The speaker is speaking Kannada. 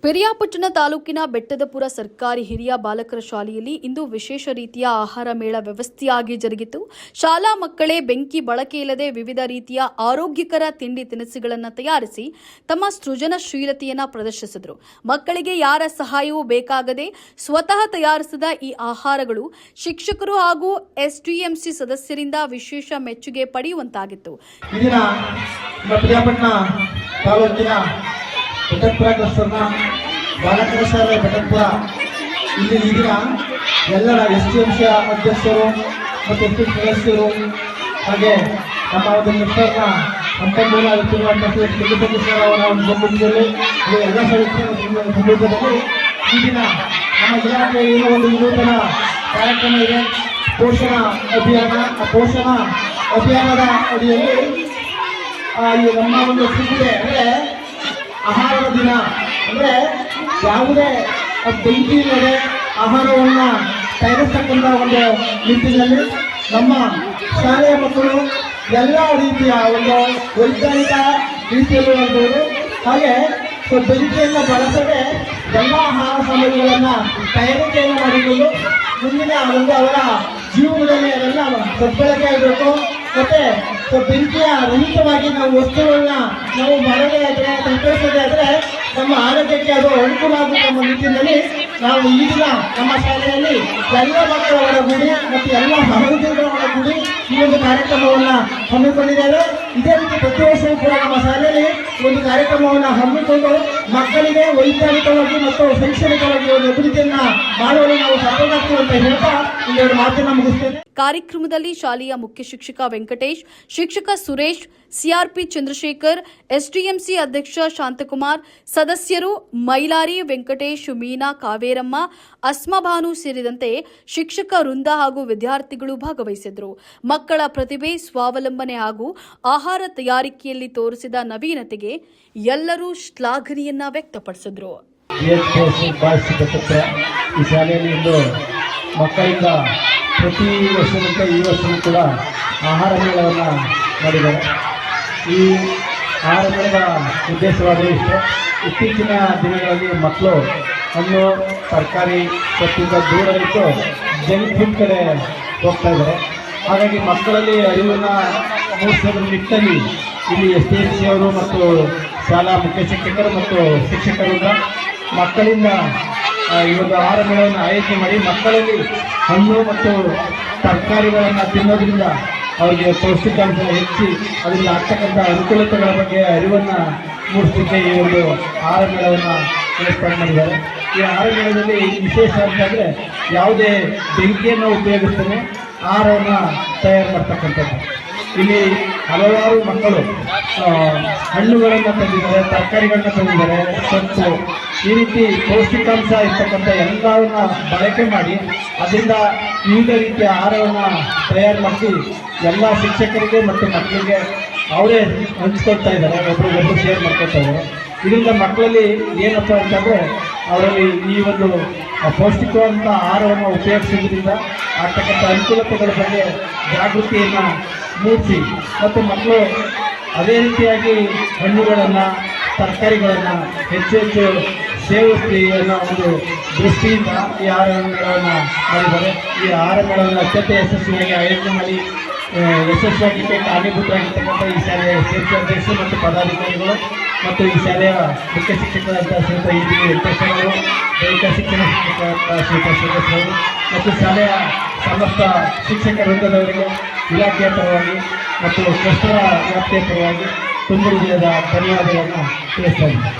ಪಿರಿಯಾಪಟ್ಟಣ ತಾಲೂಕಿನ ಬೆಟ್ಟದಪುರ ಸರ್ಕಾರಿ ಹಿರಿಯ ಬಾಲಕರ ಶಾಲೆಯಲ್ಲಿ ಇಂದು ವಿಶೇಷ ರೀತಿಯ ಆಹಾರ ಮೇಳ ವ್ಯವಸ್ಥೆಯಾಗಿ ಜರುಗಿತು. ಶಾಲಾ ಮಕ್ಕಳೇ ಬೆಂಕಿ ಬಳಕೆ ಇಲ್ಲದೆ ವಿವಿಧ ರೀತಿಯ ಆರೋಗ್ಯಕರ ತಿಂಡಿ ತಿನಿಸುಗಳನ್ನು ತಯಾರಿಸಿ ತಮ್ಮ ಸೃಜನಶೀಲತೆಯನ್ನು ಪ್ರದರ್ಶಿಸಿದರು. ಮಕ್ಕಳಿಗೆ ಯಾರ ಸಹಾಯವೂ ಬೇಕಾಗದೆ ಸ್ವತಃ ತಯಾರಿಸಿದ ಈ ಆಹಾರಗಳು ಶಿಕ್ಷಕರು ಹಾಗೂ ಎಸ್ಡಿಎಂಸಿ ಸದಸ್ಯರಿಂದ ವಿಶೇಷ ಮೆಚ್ಚುಗೆ ಪಡೆಯುವಂತಾಗಿತ್ತು. ಬೆಟ್ಟದಪುರ ಕ್ಲಸ್ಟರ್ನ ಬಾಲಕರ ಶಾಲೆ ಬೆಟ್ಟದಪುರ ಇಲ್ಲಿ ಈಗಿನ ಎಲ್ಲ ಎಸ್ಡಿಎಂಸಿ ಅಧ್ಯಕ್ಷರು ಮತ್ತು ಎಸ್ಟಿ ಸದಸ್ಯರು ಹಾಗೆ ನಮ್ಮ ಒಂದು ಕ್ಲಸ್ಟರ್ನ ಸಂಪನ್ಮೂಲ ಆಗಿರುವಂತಹ ಸರ್ ಅವರ ಒಂದು ಬೆಂಬಲದಲ್ಲಿ ಎಲ್ಲ ಸದಸ್ಯರಲ್ಲಿ ಈಗಿನ ನಮ್ಮ ಇಲಾಖೆಯಲ್ಲಿ ಒಂದು ವಿನೂತನ ಕಾರ್ಯಕ್ರಮ ಇದೆ. ಪೋಷಣ ಅಭಿಯಾನ. ಆ ಪೋಷಣ ಅಭಿಯಾನದ ಅಡಿಯಲ್ಲಿ ನಮ್ಮ ಒಂದು ಸಿದ್ಧತೆ ಅಂದರೆ ಆಹಾರದ ದಿನ ಅಂದರೆ ಯಾವುದೇ ಬೆಂಕಿ ಇಲ್ಲದೆ ಆಹಾರವನ್ನು ತಯಾರಿಸ್ತಕ್ಕಂಥ ಒಂದು ನಿಟ್ಟಿನಲ್ಲಿ ನಮ್ಮ ಶಾಲೆಯ ಮಕ್ಕಳು ಎಲ್ಲ ರೀತಿಯ ಒಂದು ವೈಜ್ಞಾನಿಕ ರೀತಿಯಲ್ಲಿ ಹೇಳ್ಬೋದು. ಹಾಗೆ ಬೆಂಕಿಯನ್ನು ಬಳಸದೆ ಎಲ್ಲ ಆಹಾರ ಸಾಮಗ್ರಿಗಳನ್ನು ತಯಾರಿಕೆಯನ್ನು ಮಾಡಿಕೊಂಡು ಮುಂದಿನ ಒಂದು ಅವರ ಜೀವನದಲ್ಲಿ ಅದೆಲ್ಲ ಸದ್ಬಳಕೆ ಆಗಬೇಕು. ಮತ್ತು ಬೆಂಕಿಯ ರಹಿತವಾಗಿ ನಾವು ವಸ್ತುಗಳನ್ನ ನಾವು ಮಾಡೋದೇ ಆದರೆ ತಯಾರಿಸೋದೇ ಆದರೆ ನಮ್ಮ ಆರೋಗ್ಯಕ್ಕೆ ಅದು ಅನುಕೂಲ ಆಗುತ್ತೆ ಎಂಬ ನಿಟ್ಟಿನಲ್ಲಿ ನಾವು ಈಗಿನ ನಮ್ಮ ಶಾಲೆಯಲ್ಲಿ ಎಲ್ಲ ಮಕ್ಕಳ ಒಳಗೂಡಿ ಮತ್ತು ಎಲ್ಲ ಸಹೋದ್ಯೋಗಿಗಳ ಒಳಗೂಡಿ ಈ ಒಂದು ಕಾರ್ಯಕ್ರಮವನ್ನು ಹಮ್ಮಿಕೊಂಡಿದ್ದೇವೆ. ಇದೇ ರೀತಿ ಪ್ರತಿ ವರ್ಷವೂ ಕೂಡ ನಮ್ಮ ಶಾಲೆಯಲ್ಲಿ ಒಂದು ಕಾರ್ಯಕ್ರಮವನ್ನು ಹಮ್ಮಿಕೊಂಡು ಮಕ್ಕಳಿಗೆ ವೈಜ್ಞಾನಿಕವಾಗಿ ಮತ್ತು ಶೈಕ್ಷಣಿಕವಾಗಿ ಒಂದು ಅಭಿವೃದ್ಧಿಯನ್ನು ಮಾಡುವಲ್ಲಿ ನಾವು ಸಫಲರಾಗ್ತೀವಿ ಅಂತ ಹೇಳ್ತಾ ಒಂದೆರಡು ಮಾತನ್ನು ಮುಗಿಸ್ತೇನೆ. ಕಾರ್ಯಕ್ರಮದಲ್ಲಿ ಶಾಲೆಯ ಮುಖ್ಯ ಶಿಕ್ಷಕ ವೆಂಕಟೇಶ್, ಶಿಕ್ಷಕ ಸುರೇಶ್, ಸಿಆರ್ಪಿ ಚಂದ್ರಶೇಖರ್, ಎಸ್ಡಿಎಂಸಿ ಅಧ್ಯಕ್ಷ ಶಾಂತಕುಮಾರ್, ಸದಸ್ಯರು ಮೈಲಾರಿ ವೆಂಕಟೇಶ್, ಮೀನಾ, ಕಾವೇರಮ್ಮ, ಅಸ್ಮಾಭಾನು ಸೇರಿದಂತೆ ಶಿಕ್ಷಕ ವೃಂದ ಹಾಗೂ ವಿದ್ಯಾರ್ಥಿಗಳು ಭಾಗವಹಿಸಿದರು. ಮಕ್ಕಳ ಪ್ರತಿಭೆ, ಸ್ವಾವಲಂಬನೆ ಹಾಗೂ ಆಹಾರ ತಯಾರಿಕೆಯಲ್ಲಿ ತೋರಿಸಿದ ನವೀನತೆಗೆ ಎಲ್ಲರೂ ಶ್ಲಾಘನೆಯನ್ನ ವ್ಯಕ್ತಪಡಿಸಿದರು. ಈ ಶಾಲೆಯಲ್ಲಿ ಇಂದು ಮಕ್ಕಳಿಂದ ಪ್ರತಿ ವರ್ಷದಂತೆ ಈ ವರ್ಷವೂ ಕೂಡ ಆಹಾರ ಮೇಳವನ್ನು ಮಾಡಿದ್ದಾರೆ. ಈ ಆಹಾರ ಮೇಳದ ಉದ್ದೇಶವಾದರೆ ಇಷ್ಟೇ. ಇತ್ತೀಚಿನ ದಿನಗಳಲ್ಲಿ ಮಕ್ಕಳು ಹಣ್ಣು ತರಕಾರಿ ಸೊಪ್ಪಿಂದ ದೂರ ಇಟ್ಟು ಜಂಕ್ ಫುಡ್ ಕಡೆ ಹೋಗ್ತಾ ಇದ್ದಾರೆ. ಹಾಗಾಗಿ ಮಕ್ಕಳಲ್ಲಿ ಅರಿವನ್ನು ಮೂಡಿಸೋದ್ರ ನಿಟ್ಟಿನಲ್ಲಿ ಇಲ್ಲಿ ಎಸ್ಡಿಎಂಸಿ ಅವರು ಮತ್ತು ಶಾಲಾ ಮುಖ್ಯ ಶಿಕ್ಷಕರು ಮತ್ತು ಶಿಕ್ಷಕರಿಂದ ಮಕ್ಕಳಿಂದ ಈ ಒಂದು ಆಹಾರ ಮೇಳವನ್ನು ಆಯೋಜನೆ ಮಾಡಿ ಮಕ್ಕಳಲ್ಲಿ ಹಣ್ಣು ಮತ್ತು ತರಕಾರಿಗಳನ್ನು ತಿನ್ನೋದ್ರಿಂದ ಅವರಿಗೆ ಪೌಷ್ಟಿಕಾಂಶ ಹೆಚ್ಚಿ ಅದರಿಂದ ಆಗ್ತಕ್ಕಂಥ ಅನುಕೂಲತೆಗಳ ಬಗ್ಗೆ ಅರಿವನ್ನು ಮೂಡಿಸಲಿಕ್ಕೆ ಈ ಒಂದು ಆಹಾರ ಮೇಳವನ್ನು ಏರ್ಪಾಡು ಮಾಡಿದ್ದಾರೆ. ಈ ಆಹಾರ ಮೇಳದಲ್ಲಿ ವಿಶೇಷ ಅಂತಂದರೆ ಯಾವುದೇ ಬೆಂಕಿಯನ್ನು ಉಪಯೋಗಿಸ್ತೇನೆ ಆಹಾರವನ್ನು ತಯಾರು ಮಾಡ್ತಕ್ಕಂಥದ್ದು. ಇಲ್ಲಿ ಹಲವಾರು ಮಕ್ಕಳು ಹಣ್ಣುಗಳನ್ನು ತಂದಿದ್ದಾರೆ, ತರಕಾರಿಗಳನ್ನ ತಂದಿದ್ದಾರೆ, ಸೊಪ್ಪು, ಈ ರೀತಿ ಪೌಷ್ಟಿಕಾಂಶ ಇರ್ತಕ್ಕಂಥ ಎಲ್ಲವನ್ನ ಬಳಕೆ ಮಾಡಿ ಅದರಿಂದ ವಿವಿಧ ರೀತಿಯ ಆಹಾರವನ್ನು ತಯಾರು ಮಾಡಿ ಎಲ್ಲ ಶಿಕ್ಷಕರಿಗೆ ಮತ್ತು ಮಕ್ಕಳಿಗೆ ಅವರೇ ಹಂಚ್ಕೊಳ್ತಾ ಇದ್ದಾರೆ, ಒಬ್ರಿಗೊಬ್ಬರು ಶೇರ್ ಮಾಡ್ಕೊಳ್ತಾ ಇದ್ದಾರೆ. ಇದರಿಂದ ಮಕ್ಕಳಲ್ಲಿ ಏನಪ್ಪ ಅಂತಂದರೆ ಅವರಲ್ಲಿ ಈ ಒಂದು ಪೌಷ್ಟಿಕವಾದಂಥ ಆಹಾರವನ್ನು ಉಪಯೋಗಿಸೋದ್ರಿಂದ ಆಗ್ತಕ್ಕಂಥ ಅನುಕೂಲತೆಗಳ ಬಗ್ಗೆ ಜಾಗೃತಿಯನ್ನು ಮೂಡಿಸಿ ಮತ್ತು ಮಕ್ಕಳು ಅದೇ ರೀತಿಯಾಗಿ ಹಣ್ಣುಗಳನ್ನು ತರಕಾರಿಗಳನ್ನು ಹೆಚ್ಚು ಸೇವಿಸಲಿ ಅನ್ನೋ ಒಂದು ದೃಷ್ಟಿಯಿಂದ ಈ ಆಹಾರ ಮೇಳವನ್ನು ಮಾಡಿದ್ದಾರೆ. ಈ ಆಹಾರ ಮೇಳವನ್ನು ಅತ್ಯಂತ ಯಶಸ್ವಿಯಾಗಿ ಆಯೋಜನೆ ಮಾಡಿ ಯಶಸ್ವಿಯಾಗಿ ಕಾರಣೀಭೂತರಾಗಿರ್ತಕ್ಕಂಥ ಈ ಶಾಲೆಯ ಅಧ್ಯಕ್ಷರು ಮತ್ತು ಪದಾಧಿಕಾರಿಗಳು ಮತ್ತು ಈ ಶಾಲೆಯ ಮುಖ್ಯ ಶಿಕ್ಷಕರಾದ ಶ್ರೀಯುತ ಇ.ಬಿ. ವೆಂಕಟೇಶ್ವರವರು, ದೈಹಿಕ ಶಿಕ್ಷಣ ಶಿಕ್ಷಕ ಶ್ರೀಯುತ ಶ್ರೀಕೃಷ್ಣವರು ಮತ್ತು ಶಾಲೆಯ ಸಮಸ್ತ ಶಿಕ್ಷಕ ವೃಂದದವರಿಗೆ ಇಲಾಖೆಯ ಪರವಾಗಿ ಮತ್ತು ಕ್ಲಸ್ಟರ್ ವ್ಯಾಪ್ತಿಯ ಪರವಾಗಿ ತುಂಬ ಹೃದಯದ ಧನ್ಯವಾದಗಳನ್ನು ತಿಳಿಸ್ತಾ ಇದ್ದೀನಿ.